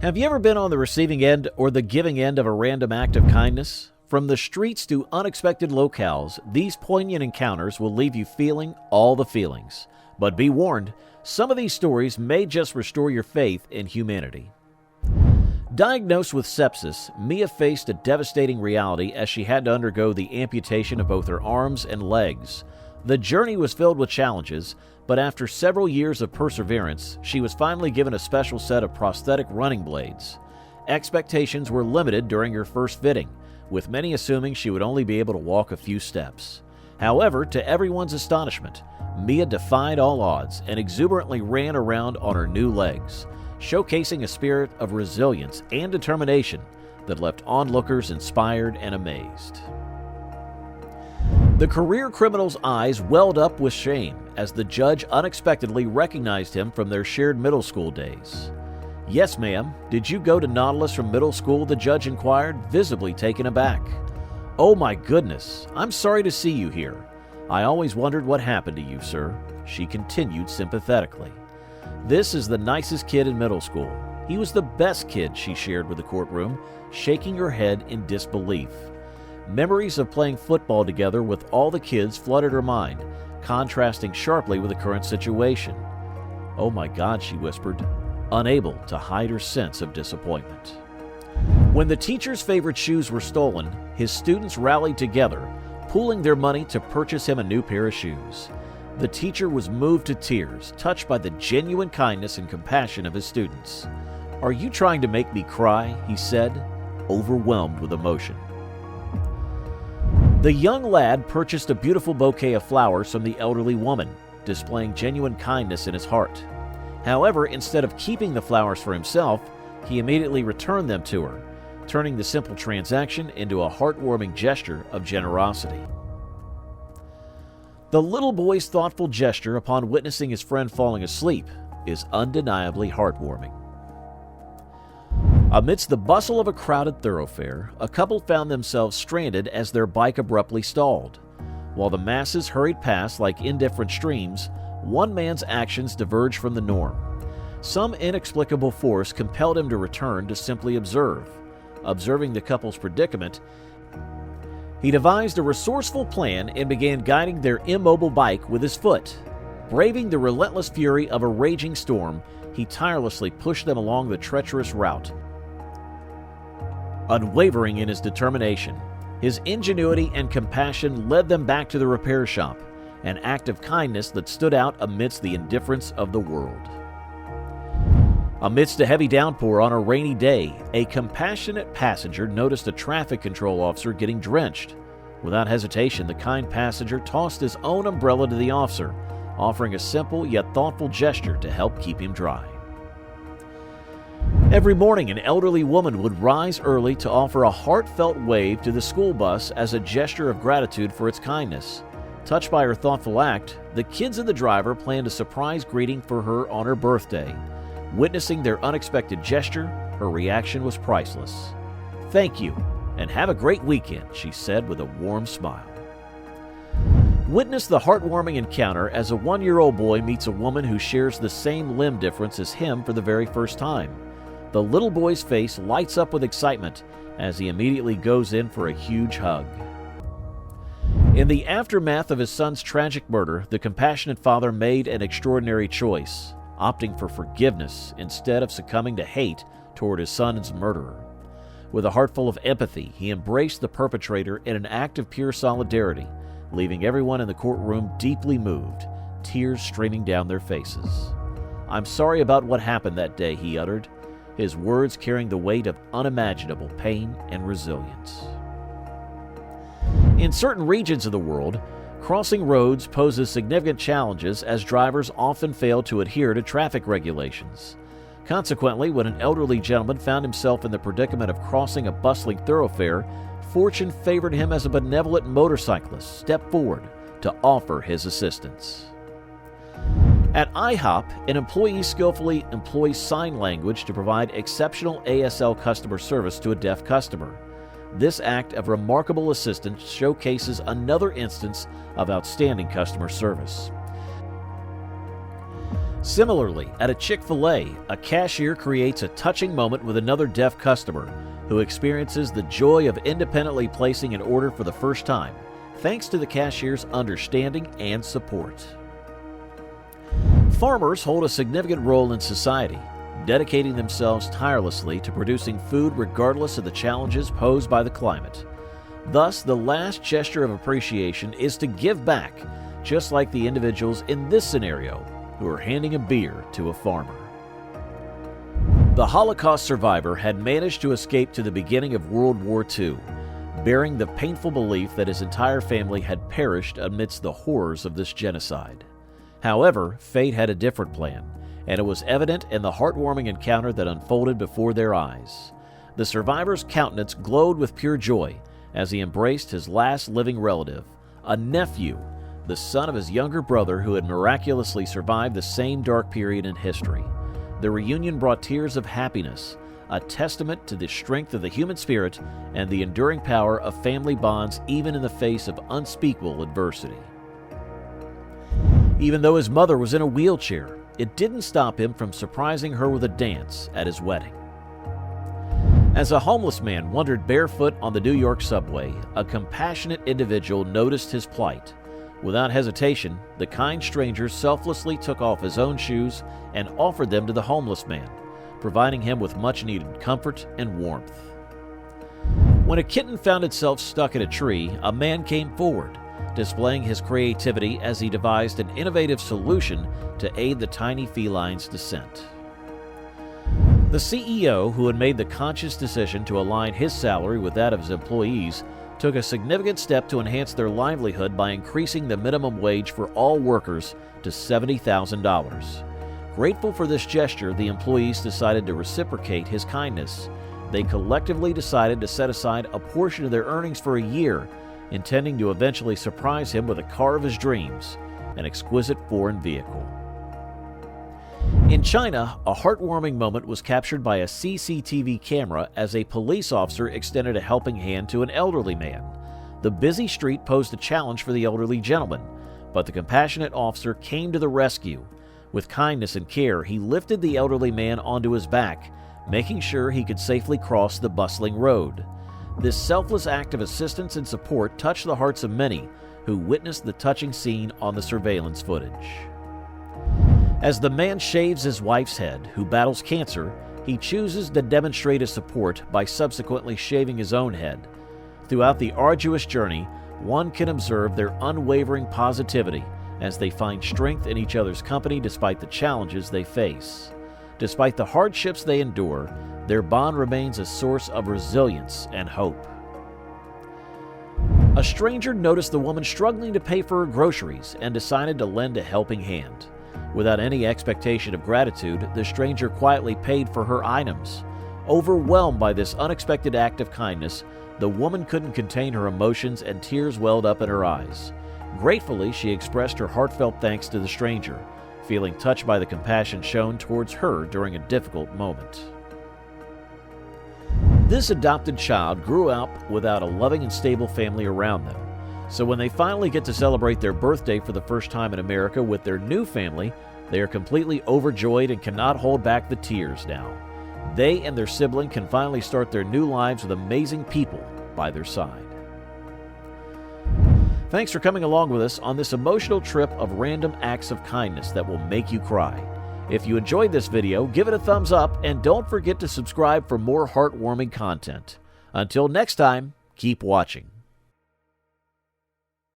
Have you ever been on the receiving end or the giving end of a random act of kindness? From the streets to unexpected locales, these poignant encounters will leave you feeling all the feelings. But be warned, some of these stories may just restore your faith in humanity. Diagnosed with sepsis, Mia faced a devastating reality as she had to undergo the amputation of both her arms and legs. The journey was filled with challenges, but after several years of perseverance, she was finally given a special set of prosthetic running blades. Expectations were limited during her first fitting, with many assuming she would only be able to walk a few steps. However, to everyone's astonishment, Mia defied all odds and exuberantly ran around on her new legs, showcasing a spirit of resilience and determination that left onlookers inspired and amazed. The career criminal's eyes welled up with shame as the judge unexpectedly recognized him from their shared middle school days. "Yes, ma'am. Did you go to Nautilus from middle school?" the judge inquired, visibly taken aback. "Oh my goodness, I'm sorry to see you here. I always wondered what happened to you, sir," she continued sympathetically. "This is the nicest kid in middle school. He was the best kid," she shared with the courtroom, shaking her head in disbelief. Memories of playing football together with all the kids flooded her mind, contrasting sharply with the current situation. "Oh my God," she whispered, unable to hide her sense of disappointment. When the teacher's favorite shoes were stolen, his students rallied together, pooling their money to purchase him a new pair of shoes. The teacher was moved to tears, touched by the genuine kindness and compassion of his students. "Are you trying to make me cry?" he said, overwhelmed with emotion. The young lad purchased a beautiful bouquet of flowers from the elderly woman, displaying genuine kindness in his heart. However, instead of keeping the flowers for himself, he immediately returned them to her, turning the simple transaction into a heartwarming gesture of generosity. The little boy's thoughtful gesture upon witnessing his friend falling asleep is undeniably heartwarming. Amidst the bustle of a crowded thoroughfare, a couple found themselves stranded as their bike abruptly stalled. While the masses hurried past like indifferent streams, one man's actions diverged from the norm. Some inexplicable force compelled him to return to simply observe. Observing the couple's predicament, he devised a resourceful plan and began guiding their immobile bike with his foot. Braving the relentless fury of a raging storm, he tirelessly pushed them along the treacherous route. Unwavering in his determination, his ingenuity and compassion led them back to the repair shop, an act of kindness that stood out amidst the indifference of the world. Amidst a heavy downpour on a rainy day, a compassionate passenger noticed a traffic control officer getting drenched. Without hesitation, the kind passenger tossed his own umbrella to the officer, offering a simple yet thoughtful gesture to help keep him dry. Every morning, an elderly woman would rise early to offer a heartfelt wave to the school bus as a gesture of gratitude for its kindness. Touched by her thoughtful act, the kids and the driver planned a surprise greeting for her on her birthday. Witnessing their unexpected gesture, her reaction was priceless. "Thank you, and have a great weekend," she said with a warm smile. Witness the heartwarming encounter as a 1-year-old boy meets a woman who shares the same limb difference as him for the very first time. The little boy's face lights up with excitement as he immediately goes in for a huge hug. In the aftermath of his son's tragic murder, the compassionate father made an extraordinary choice, opting for forgiveness instead of succumbing to hate toward his son's murderer. With a heart full of empathy, he embraced the perpetrator in an act of pure solidarity, leaving everyone in the courtroom deeply moved, tears streaming down their faces. "I'm sorry about what happened that day," he uttered, his words carrying the weight of unimaginable pain and resilience. In certain regions of the world, crossing roads poses significant challenges as drivers often fail to adhere to traffic regulations. Consequently, when an elderly gentleman found himself in the predicament of crossing a bustling thoroughfare, fortune favored him as a benevolent motorcyclist stepped forward to offer his assistance. At IHOP, an employee skillfully employs sign language to provide exceptional ASL customer service to a deaf customer. This act of remarkable assistance showcases another instance of outstanding customer service. Similarly, at a Chick-fil-A, a cashier creates a touching moment with another deaf customer who experiences the joy of independently placing an order for the first time, thanks to the cashier's understanding and support. Farmers hold a significant role in society, dedicating themselves tirelessly to producing food regardless of the challenges posed by the climate. Thus, the last gesture of appreciation is to give back, just like the individuals in this scenario who are handing a beer to a farmer. The Holocaust survivor had managed to escape to the beginning of World War II, bearing the painful belief that his entire family had perished amidst the horrors of this genocide. However, fate had a different plan, and it was evident in the heartwarming encounter that unfolded before their eyes. The survivor's countenance glowed with pure joy as he embraced his last living relative, a nephew, the son of his younger brother who had miraculously survived the same dark period in history. The reunion brought tears of happiness, a testament to the strength of the human spirit and the enduring power of family bonds even in the face of unspeakable adversity. Even though his mother was in a wheelchair, it didn't stop him from surprising her with a dance at his wedding. As a homeless man wandered barefoot on the New York subway, a compassionate individual noticed his plight. Without hesitation, the kind stranger selflessly took off his own shoes and offered them to the homeless man, providing him with much-needed comfort and warmth. When a kitten found itself stuck in a tree, a man came forward, displaying his creativity as he devised an innovative solution to aid the tiny feline's descent. The CEO, who had made the conscious decision to align his salary with that of his employees, took a significant step to enhance their livelihood by increasing the minimum wage for all workers to $70,000. Grateful for this gesture, the employees decided to reciprocate his kindness. They collectively decided to set aside a portion of their earnings for a year, intending to eventually surprise him with a car of his dreams, an exquisite foreign vehicle. In China, a heartwarming moment was captured by a CCTV camera as a police officer extended a helping hand to an elderly man. The busy street posed a challenge for the elderly gentleman, but the compassionate officer came to the rescue. With kindness and care, he lifted the elderly man onto his back, making sure he could safely cross the bustling road. This selfless act of assistance and support touched the hearts of many who witnessed the touching scene on the surveillance footage. As the man shaves his wife's head, who battles cancer, he chooses to demonstrate his support by subsequently shaving his own head. Throughout the arduous journey, one can observe their unwavering positivity as they find strength in each other's company despite the challenges they face. Despite the hardships they endure, their bond remains a source of resilience and hope. A stranger noticed the woman struggling to pay for her groceries and decided to lend a helping hand. Without any expectation of gratitude, the stranger quietly paid for her items. Overwhelmed by this unexpected act of kindness, the woman couldn't contain her emotions and tears welled up in her eyes. Gratefully, she expressed her heartfelt thanks to the stranger, feeling touched by the compassion shown towards her during a difficult moment. This adopted child grew up without a loving and stable family around them. So when they finally get to celebrate their birthday for the first time in America with their new family, they are completely overjoyed and cannot hold back the tears now. They and their sibling can finally start their new lives with amazing people by their side. Thanks for coming along with us on this emotional trip of random acts of kindness that will make you cry. If you enjoyed this video, give it a thumbs up and don't forget to subscribe for more heartwarming content. Until next time, keep watching.